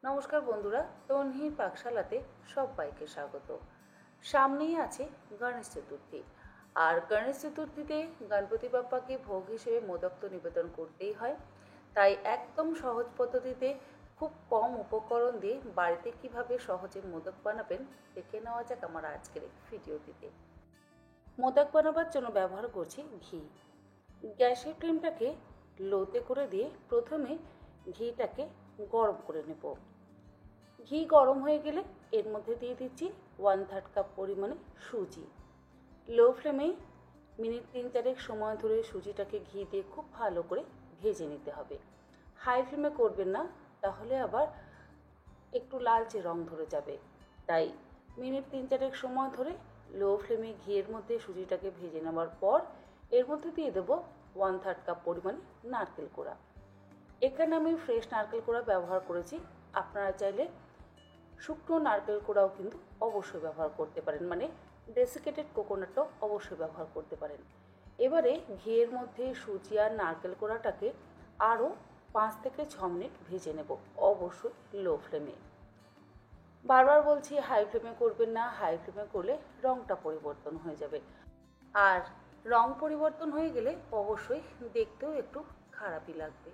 নমস্কার বন্ধুরা, তন্হির পাকশালাতে সবাইকে স্বাগত। সামনেই আছে গণেশ চতুর্থী, আর গণেশ চতুর্থীতে গণপতি বাপ্পাকে ভোগ হিসেবে মোদক তো নিবেদন করতেই হয়। তাই একদম সহজ পদ্ধতিতে খুব কম উপকরণ দিয়ে বাড়িতে কিভাবে সহজে মোদক বানাবেন দেখে নেওয়া যাক আমার আজকের এই ভিডিওটিতে। মোদক বানাবার জন্য ব্যবহার করছি ঘি। গ্যাসের ফ্লেমটাকে লোতে করে দিয়ে প্রথমে ঘিটাকে গরম করে নেব। ঘি গরম হয়ে গেলে এর মধ্যে দিয়ে দিচ্ছি 1/3 কাপ পরিমাণে সুজি। লো ফ্লেমে মিনিট 3-4 সময় ধরে সুজিটাকে ঘি দিয়ে খুব ভালো করে ভেজে নিতে হবে। হাই ফ্লেমে করবেন না, তাহলে আবার একটু লালচে রং ধরে যাবে। তাই মিনিট 3-4 সময় ধরে লো ফ্লেমে ঘিয়ের মধ্যে সুজিটাকে ভেজে নেওয়ার পর এর মধ্যে দিয়ে দেবো 1/3 কাপ পরিমাণে নারকেল কোড়া। এখানে আমি ফ্রেশ নারকেল কোড়া ব্যবহার করেছি। আপনারা চাইলে শুকনো নারকেল কোড়াও কিন্তু অবশ্যই ব্যবহার করতে পারেন, মানে ডেসিকেটেড কোকোনাটও অবশ্যই ব্যবহার করতে পারেন। এবারে ঘিয়ের মধ্যে সুজি আর নারকেল কোড়াটাকে আরও 5 থেকে 6 মিনিট ভেজে নেব, অবশ্যই লো ফ্লেমে। বারবার বলছি হাই ফ্লেমে করবেন না, হাই ফ্লেমে করলে রঙটা পরিবর্তন হয়ে যাবে, আর রং পরিবর্তন হয়ে গেলে অবশ্যই দেখতেও একটু খারাপই লাগবে।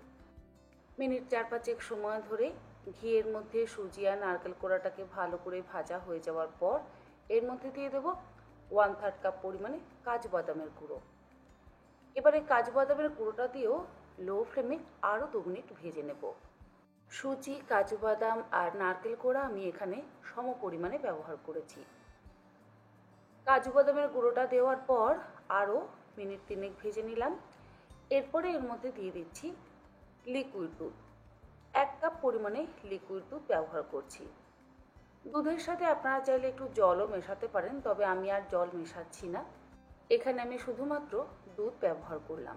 মিনিট 4-5 সময় ধরে ঘিয়ের মধ্যে সুজি আর নারকেল কোড়াটাকে ভালো করে ভাজা হয়ে যাওয়ার পর এর মধ্যে দিয়ে দেবো 1/3 কাপ পরিমাণে কাজু বাদামের গুঁড়ো। এবারে কাজু বাদামের গুঁড়োটা দিয়েও লো ফ্লেমে আরও 2 মিনিট ভেজে নেব। সুজি, কাজু বাদাম আর নারকেল কোড়া আমি এখানে সম পরিমাণে ব্যবহার করেছি। কাজু বাদামের গুঁড়োটা দেওয়ার পর আরও মিনিট 3 ভেজে নিলাম। এরপরে এর মধ্যে দিয়ে দিচ্ছি লিকুইড দুধ। 1 কাপ পরিমাণে লিকুইড দুধ ব্যবহার করছি। দুধের সাথে আপনারা চাইলে একটু জলও মেশাতে পারেন, তবে আমি আর জল মেশাচ্ছি না। এখানে আমি শুধুমাত্র দুধ ব্যবহার করলাম।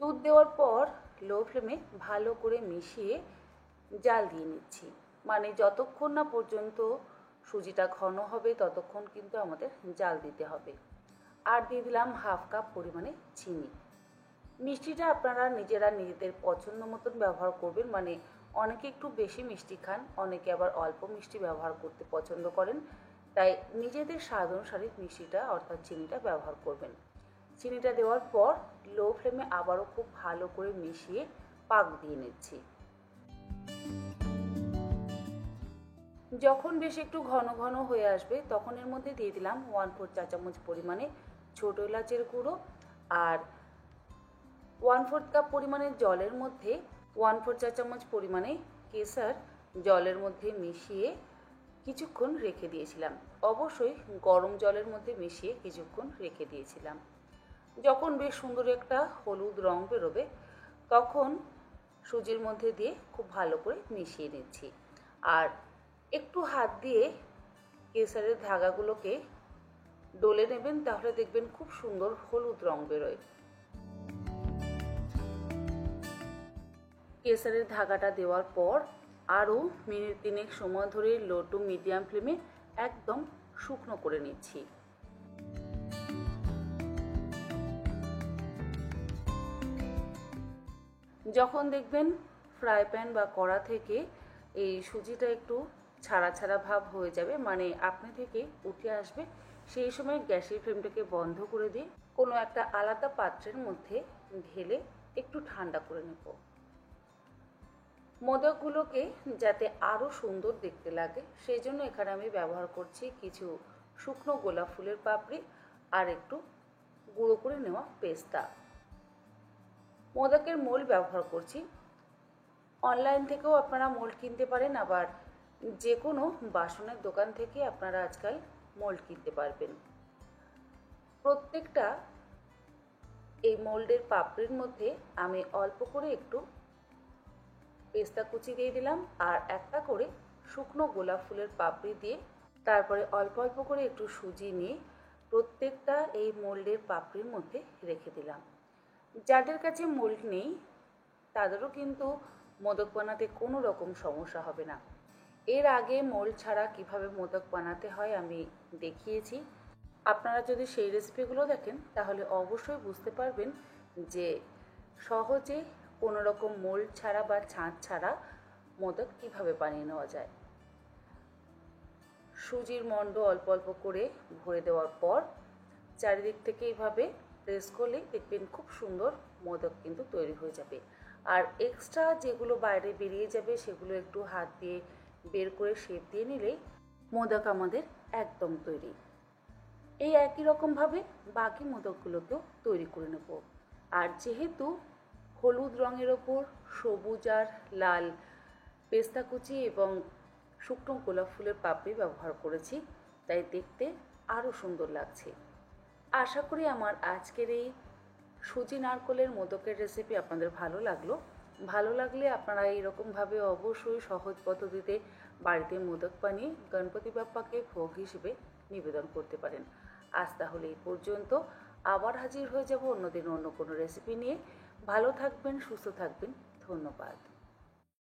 দুধ দেওয়ার পর লো ফ্লেমে ভালো করে মিশিয়ে জাল দিয়ে নিচ্ছি, মানে যতক্ষণ না পর্যন্ত সুজিটা ঘন হবে ততক্ষণ কিন্তু আমাদের জাল দিতে হবে। আর দিয়ে দিলাম 1/2 কাপ পরিমাণে চিনি। মিষ্টিটা আপনারা নিজেদের পছন্দ মতন ব্যবহার করবেন, মানে অনেকে একটু বেশি মিষ্টি খান, অনেকে আবার অল্প মিষ্টি ব্যবহার করতে পছন্দ করেন। তাই নিজেদের স্বাদ অনুসারে মিষ্টিটা অর্থাৎ চিনিটা ব্যবহার করবেন। চিনিটা দেওয়ার পর লো ফ্লেমে আবারও খুব ভালো করে মিশিয়ে পাক দিয়ে নিচ্ছি। যখন বেশ একটু ঘন ঘন হয়ে আসবে তখন এর মধ্যে দিয়ে দিলাম 1/4 চা চামচ পরিমাণে ছোটো এলাচের গুঁড়ো, আর 1/4 কাপ পরিমাণে জলের মধ্যে 1/4 চা চামচ পরিমাণে কেশর জলের মধ্যে মিশিয়ে কিছুক্ষণ রেখে দিয়েছিলাম। অবশ্যই গরম জলের মধ্যে মিশিয়ে কিছুক্ষণ রেখে দিয়েছিলাম। যখন বেশ সুন্দর একটা হলুদ রং বেরোবে তখন সুজির মধ্যে দিয়ে খুব ভালো করে মিশিয়ে নিচ্ছি, আর একটু হাত দিয়ে কেশরের ধাগাগুলোকে ডলে নেবেন, তাহলে দেখবেন খুব সুন্দর হলুদ রং বেরোয়। কেশরের ধাগাটা দেওয়ার পর আরও মিনিট 3 সময় ধরে লো টু মিডিয়াম ফ্লেমে একদম শুকনো করে নিচ্ছি। যখন দেখবেন ফ্রাই প্যান বা কড়া থেকে এই সুজিটা একটু ছাড়া ছাড়া ভাব হয়ে যাবে, মানে আপনি থেকে উঠে আসবে, সেই সময় গ্যাসের ফ্লেমটাকে বন্ধ করে দিয়ে কোনো একটা আলাদা পাত্রের মধ্যে ঢেলে একটু ঠান্ডা করে নেব। মোদকগুলোকে যাতে আরও সুন্দর দেখতে লাগে সেই জন্য এখানে আমি ব্যবহার করছি কিছু শুকনো গোলাপ ফুলের পাপড়ি আর একটু গুঁড়ো করে নেওয়া পেস্তা। মোদকের মোল্ড ব্যবহার করছি। অনলাইন থেকেও আপনারা মোল্ড কিনতে পারেন, আবার যে কোনো বাসনের দোকান থেকে আপনারা আজকাল মোল্ড কিনতে পারবেন। প্রত্যেকটা এই মোল্ডের পাপড়ির মধ্যে আমি অল্প করে একটু পেস্তা কুচি দিয়ে দিলাম, আর একটা করে শুকনো গোলাপ ফুলের পাপড়ি দিয়ে তারপরে অল্প অল্প করে একটু সুজি নিয়ে প্রত্যেকটা এই মোল্ডের পাপড়ির মধ্যে রেখে দিলাম। যাদের কাছে মোল্ড নেই তাদেরও কিন্তু মোদক বানাতে কোনো রকম সমস্যা হবে না। এর আগে মোল্ড ছাড়া কিভাবে মোদক বানাতে হয় আমি দেখিয়েছি। আপনারা যদি সেই রেসিপিগুলো দেখেন তাহলে অবশ্যই বুঝতে পারবেন যে সহজে কোনো রকম মোল্ড ছাড়া বা ছাঁচ ছাড়া মোদক কিভাবে বানিয়ে নেওয়া যায়। সুজির মণ্ড অল্প অল্প করে ভরে দেওয়ার পর চারিদিক থেকে এইভাবে প্রেস করলেই দেখবেন খুব সুন্দর মোদক কিন্তু তৈরি হয়ে যাবে। আর এক্সট্রা যেগুলো বাইরে বেরিয়ে যাবে সেগুলো একটু হাত দিয়ে বের করে শেপ দিয়ে নিলেই মোদক আমাদের একদম তৈরি। এই একই রকমভাবে বাকি মোদকগুলোকেও তৈরি করে নেব। আর যেহেতু হলুদ রঙের ওপর সবুজ আর লাল পেস্তা কুচি এবং শুকনো গোলাপ ফুলের পাপড়ি ব্যবহার করেছি, তাই দেখতে আরও সুন্দর লাগছে। আশা করি আমার আজকের এই সুজি নারকেলের মোদকের রেসিপি আপনাদের ভালো লাগলো। ভালো লাগলে আপনারা এইরকমভাবে অবশ্যই সহজ পদ্ধতিতে বাড়িতে মোদক বানিয়ে গণপতি বাপ্পাকে ভোগ হিসেবে নিবেদন করতে পারেন। আজ তাহলে এই পর্যন্ত। আবার হাজির হয়ে যাব অন্যদিন অন্য কোনো রেসিপি নিয়ে। ভালো থাকবেন, সুস্থ থাকবেন। ধন্যবাদ।